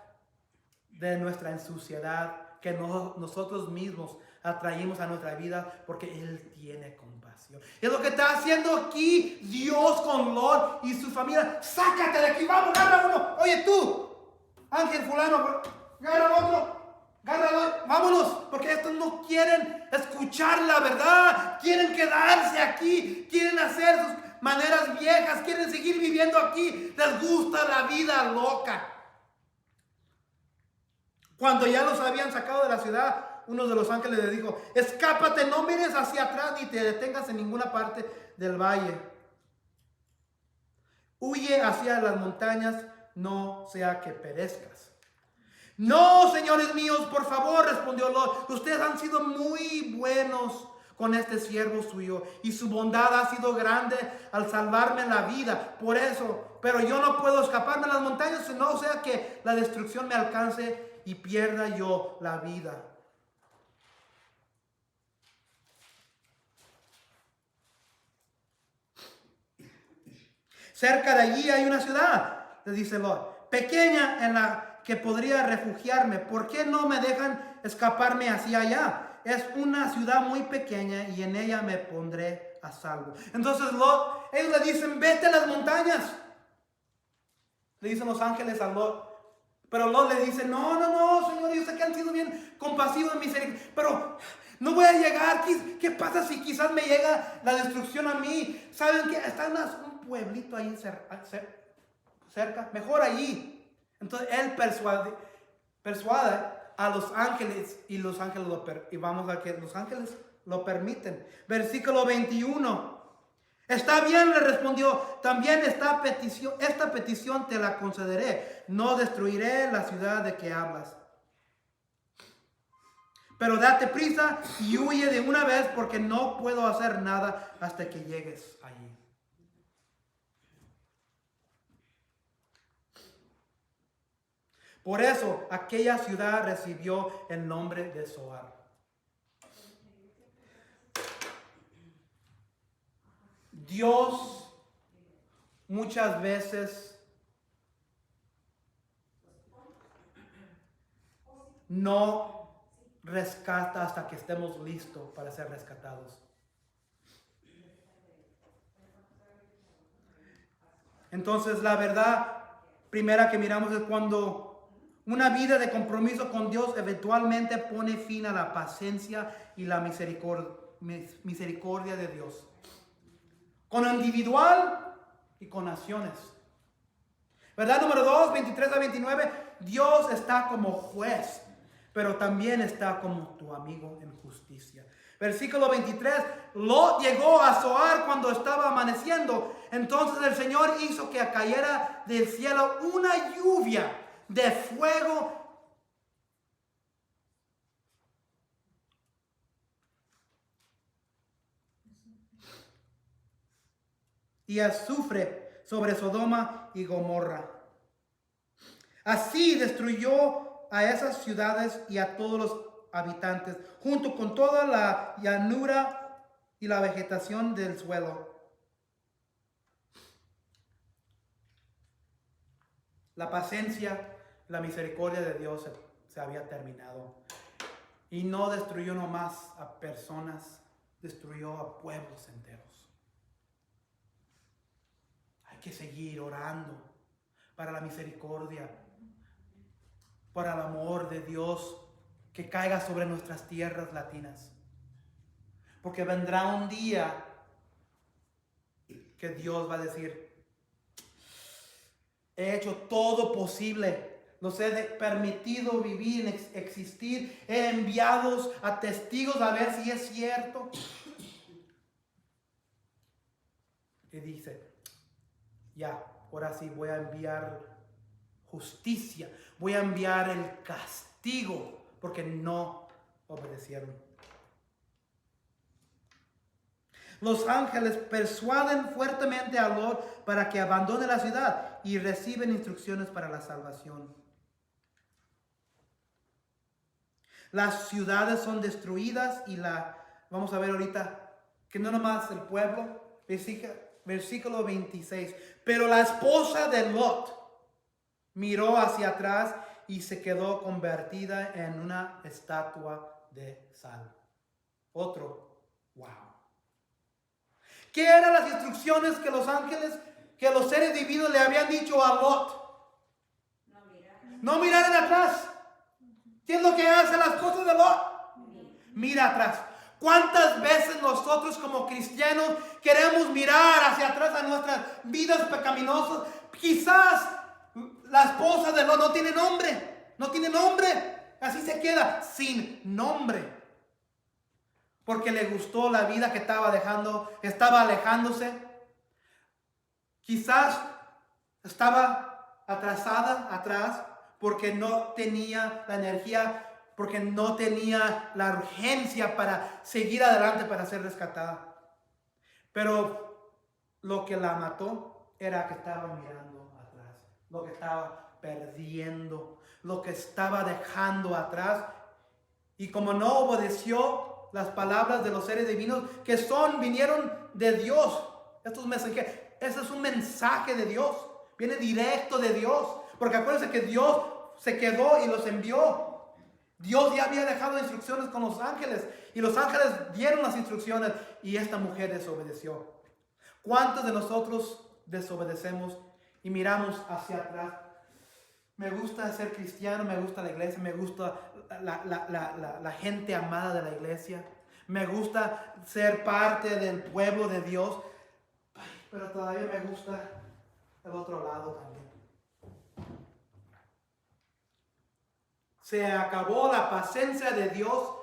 de nuestra insuciedad que nosotros mismos atraímos a nuestra vida porque Él tiene compasión. Es lo que está haciendo aquí Dios con Lot y su familia. Sácate de aquí, vamos, agarra uno. Oye tú, Ángel fulano, agarra al otro, vámonos, porque estos no quieren escuchar la verdad, quieren quedarse aquí, quieren hacer sus maneras viejas, quieren seguir viviendo aquí, les gusta la vida loca. Cuando ya los habían sacado de la ciudad, uno de los ángeles le dijo, escápate, no mires hacia atrás ni te detengas en ninguna parte del valle. Huye hacia las montañas, no sea que perezcas. No, señores míos, por favor, respondió Lot, ustedes han sido muy buenos con este siervo suyo y su bondad ha sido grande al salvarme la vida. Por eso, pero yo no puedo escaparme a las montañas, no sea que la destrucción me alcance y pierda yo la vida. Cerca de allí hay una ciudad, le dice Lot, pequeña en la que podría refugiarme. ¿Por qué no me dejan escaparme hacia allá? Es una ciudad muy pequeña y en ella me pondré a salvo. Entonces Lot, ellos le dicen, vete a las montañas. Le dicen los ángeles a Lot. Pero Lot le dice, no, Señor, yo sé que han sido bien compasivos en misericordia, pero no voy a llegar. ¿Qué pasa si quizás me llega la destrucción a mí? ¿Saben qué? Está un pueblito ahí cerca, mejor allí. Entonces él persuade a los ángeles y los ángeles los ángeles lo permiten. Versículo 21. Está bien, le respondió, también esta petición te la concederé. No destruiré la ciudad de que hablas. Pero date prisa y huye de una vez porque no puedo hacer nada hasta que llegues allí. Por eso aquella ciudad recibió el nombre de Zoar. Dios muchas veces no rescata hasta que estemos listos para ser rescatados. Entonces la verdad primera que miramos es cuando una vida de compromiso con Dios eventualmente pone fin a la paciencia y la misericordia de Dios. Con lo individual y con naciones. ¿Verdad? Número 2, 23 a 29. Dios está como juez, pero también está como tu amigo en justicia. Versículo 23. Lot llegó a Zoar cuando estaba amaneciendo. Entonces el Señor hizo que cayera del cielo una lluvia de fuego y azufre sobre Sodoma y Gomorra. Así destruyó a esas ciudades y a todos los habitantes, junto con toda la llanura y la vegetación del suelo. La paciencia, la misericordia de Dios se había terminado. Y no destruyó nomás a personas, destruyó a pueblos enteros. Hay que seguir orando para la misericordia, para el amor de Dios que caiga sobre nuestras tierras latinas. Porque vendrá un día que Dios va a decir, he hecho todo posible los he permitido vivir, existir. He enviado a testigos a ver si es cierto. Y dice, ya, ahora sí voy a enviar justicia. Voy a enviar el castigo porque no obedecieron. Los ángeles persuaden fuertemente a Lot para que abandone la ciudad y reciben instrucciones para la salvación. Las ciudades son destruidas y vamos a ver ahorita que no nomás el pueblo, versículo 26. Pero la esposa de Lot miró hacia atrás y se quedó convertida en una estatua de sal. Otro, wow. ¿Qué eran las instrucciones que los ángeles, que los seres divinos le habían dicho a Lot? No mirar atrás. ¿Qué es lo que hace la esposa de Lot? Mira atrás. ¿Cuántas veces nosotros como cristianos queremos mirar hacia atrás a nuestras vidas pecaminosas? Quizás la esposa de Lot no tiene nombre. No tiene nombre. Así se queda sin nombre. Porque le gustó la vida que estaba alejándose. Quizás estaba atrás porque no tenía la energía, porque no tenía la urgencia para seguir adelante, para ser rescatada. Pero lo que la mató era que estaba mirando atrás, lo que estaba perdiendo, lo que estaba dejando atrás. Y como no obedeció las palabras de los seres divinos que vinieron de Dios. Estos mensajes, ese es un mensaje de Dios. Viene directo de Dios. Porque acuérdense que Dios se quedó y los envió. Dios ya había dejado instrucciones con los ángeles. Y los ángeles dieron las instrucciones. Y esta mujer desobedeció. ¿Cuántos de nosotros desobedecemos y miramos hacia atrás? Me gusta ser cristiano, me gusta la iglesia, me gusta la gente amada de la iglesia. Me gusta ser parte del pueblo de Dios. Pero todavía me gusta el otro lado también. Se acabó la paciencia de Dios,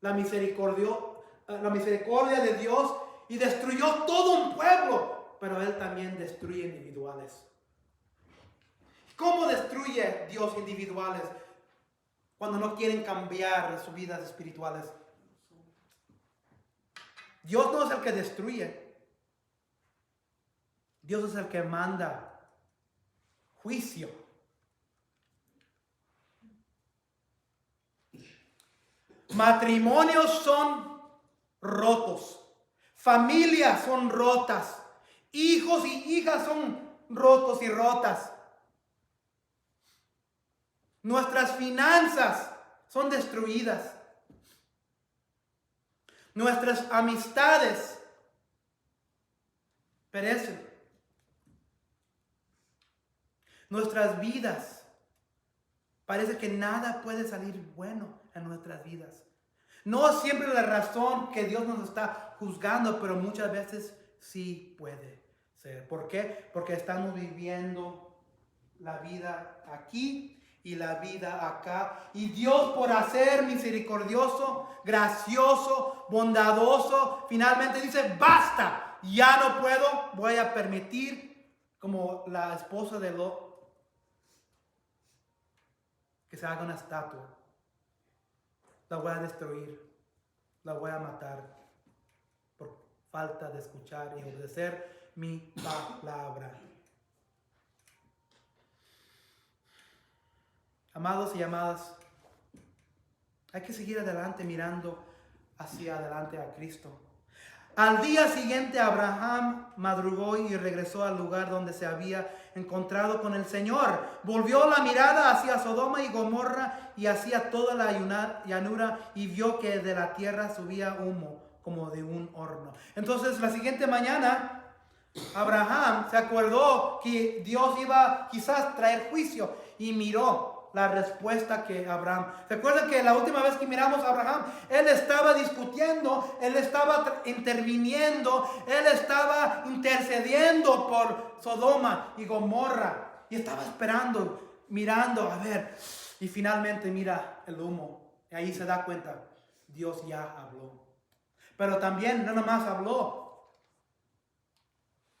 la misericordia de Dios y destruyó todo un pueblo. Pero Él también destruye individuales. ¿Cómo destruye Dios individuales cuando no quieren cambiar sus vidas espirituales? Dios no es el que destruye. Dios es el que manda juicio. Matrimonios son rotos. Familias son rotas. Hijos y hijas son rotos y rotas. Nuestras finanzas son destruidas. Nuestras amistades perecen. Nuestras vidas, parece que nada puede salir bueno en nuestras vidas. No es siempre la razón que Dios nos está juzgando, pero muchas veces sí puede ser. ¿Por qué? Porque estamos viviendo la vida aquí y la vida acá. Y Dios, por ser misericordioso, gracioso, bondadoso, finalmente dice, basta, ya no puedo, voy a permitir, como la esposa de Lot, que se haga una estatua. La voy a destruir, la voy a matar por falta de escuchar y obedecer mi palabra. Amados y amadas, hay que seguir adelante mirando hacia adelante a Cristo. Al día siguiente Abraham madrugó y regresó al lugar donde se había encontrado con el Señor. Volvió la mirada hacia Sodoma y Gomorra y hacia toda la llanura y vio que de la tierra subía humo como de un horno. Entonces la siguiente mañana Abraham se acordó que Dios iba quizás a traer juicio y miró la respuesta que Abraham. ¿Se acuerdan que la última vez que miramos a Abraham, él estaba discutiendo, él estaba interviniendo, él estaba intercediendo por Sodoma y Gomorra y estaba esperando? mirando, a ver, y finalmente mira el humo. Y ahí se da cuenta, Dios ya habló. Pero también no nomás habló,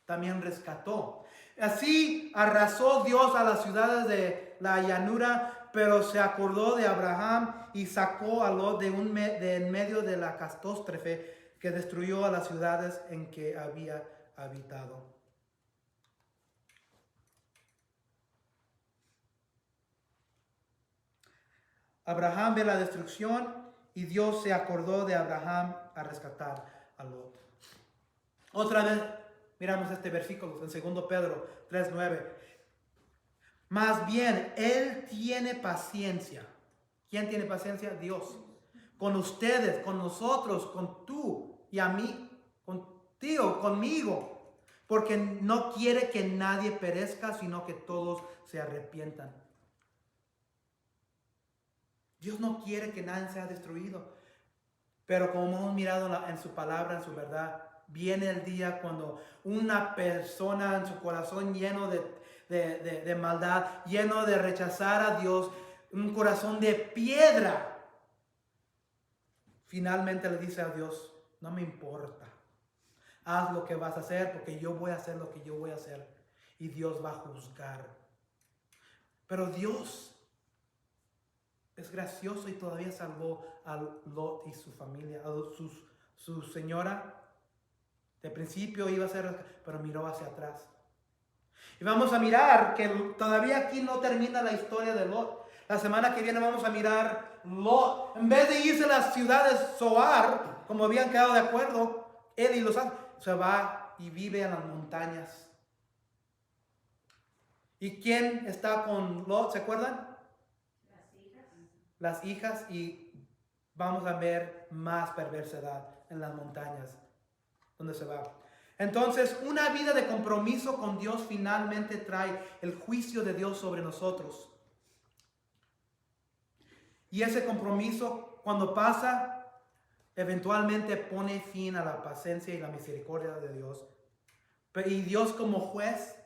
también rescató. Así arrasó Dios a las ciudades de la llanura, pero se acordó de Abraham y sacó a Lot de en medio de la catástrofe que destruyó a las ciudades en que había habitado. Abraham ve la destrucción y Dios se acordó de Abraham a rescatar a Lot. Otra vez miramos este versículo en 2 Pedro 3:9. Más bien, Él tiene paciencia. ¿Quién tiene paciencia? Dios. Con ustedes, con nosotros, con tú y a mí, contigo, conmigo. Porque no quiere que nadie perezca, sino que todos se arrepientan. Dios no quiere que nadie sea destruido. Pero como hemos mirado en su palabra, en su verdad, viene el día cuando una persona en su corazón lleno de maldad, lleno de rechazar a Dios, un corazón de piedra, finalmente le dice a Dios, no me importa, haz lo que vas a hacer porque yo voy a hacer lo que yo voy a hacer y Dios va a juzgar. Pero Dios es gracioso y todavía salvó a Lot y su familia, a su señora. De principio iba a ser, pero miró hacia atrás. Y vamos a mirar que todavía aquí no termina la historia de Lot. La semana que viene vamos a mirar Lot. En vez de irse a las ciudades Zoar, como habían quedado de acuerdo, él y los ángeles, se va y vive en las montañas. ¿Y quién está con Lot? ¿Se acuerdan? Las hijas, y vamos a ver más perversidad en las montañas donde se va. Entonces, una vida de compromiso con Dios finalmente trae el juicio de Dios sobre nosotros. Y ese compromiso, cuando pasa, eventualmente pone fin a la paciencia y la misericordia de Dios. Y Dios como juez,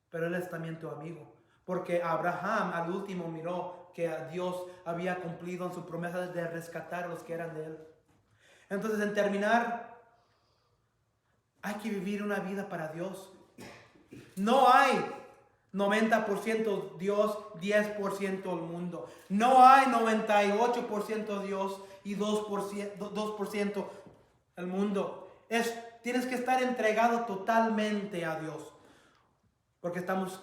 pero Él es también tu amigo. Porque Abraham al último miró que Dios había cumplido en su promesa de rescatar a los que eran de él. Entonces, en terminar, hay que vivir una vida para Dios. No hay 90% Dios, 10% el mundo. No hay 98% Dios y 2% el mundo. Tienes que estar entregado totalmente a Dios. Porque estamos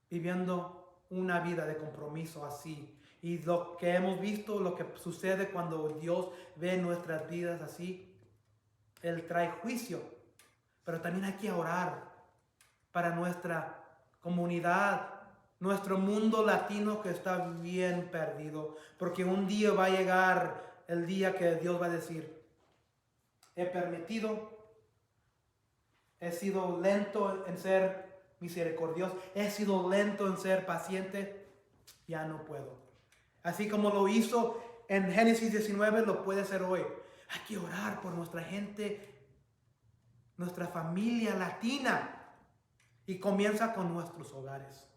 viviendo una vida de compromiso así. Y lo que hemos visto, lo que sucede cuando Dios ve nuestras vidas así, Él trae juicio. Pero también hay que orar para nuestra comunidad, nuestro mundo latino que está bien perdido. Porque un día va a llegar el día que Dios va a decir, he sido lento en ser misericordioso, he sido lento en ser paciente, ya no puedo. Así como lo hizo en Génesis 19, lo puede hacer hoy. Hay que orar por nuestra gente, nuestra familia latina, y comienza con nuestros hogares.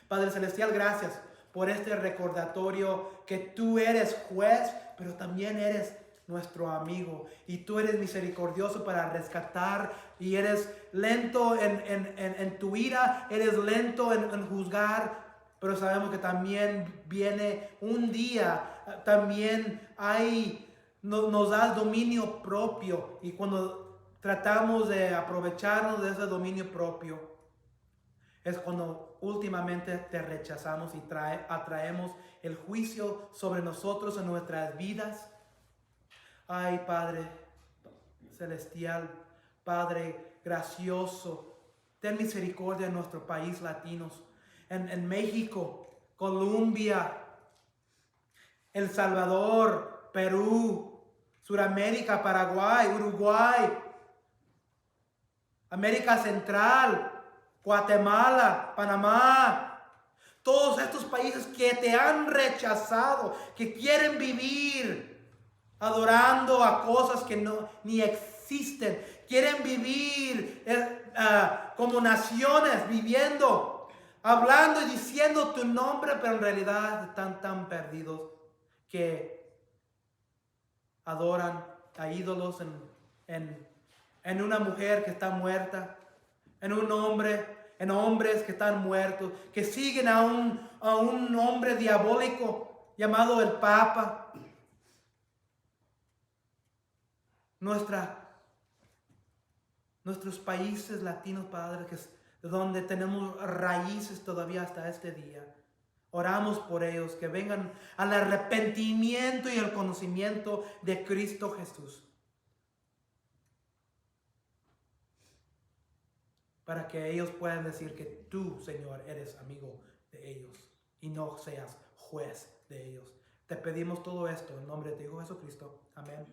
Padre Celestial, gracias por este recordatorio que tú eres juez, pero también eres nuestro amigo, y tú eres misericordioso para rescatar, y eres lento en tu ira, eres lento en juzgar, pero sabemos que también viene un día, también nos das dominio propio, y cuando tratamos de aprovecharnos de ese dominio propio, es cuando últimamente te rechazamos y atraemos el juicio sobre nosotros en nuestras vidas. Ay, Padre Celestial, Padre gracioso, ten misericordia en nuestro país latinos, en México, Colombia, El Salvador, Perú, Sudamérica, Paraguay, Uruguay, América Central, Guatemala, Panamá. Todos estos países que te han rechazado, que quieren vivir adorando a cosas que ni existen. Quieren vivir como naciones viviendo, hablando y diciendo tu nombre, pero en realidad están tan perdidos que adoran a ídolos en una mujer que está muerta, en un hombre, en hombres que están muertos, que siguen a un hombre diabólico llamado el Papa. Nuestros países latinos, Padre, que es donde tenemos raíces todavía hasta este día. Oramos por ellos, que vengan al arrepentimiento y al conocimiento de Cristo Jesús. Para que ellos puedan decir que tú, Señor, eres amigo de ellos y no seas juez de ellos. Te pedimos todo esto en nombre de tu Hijo Jesucristo. Amén.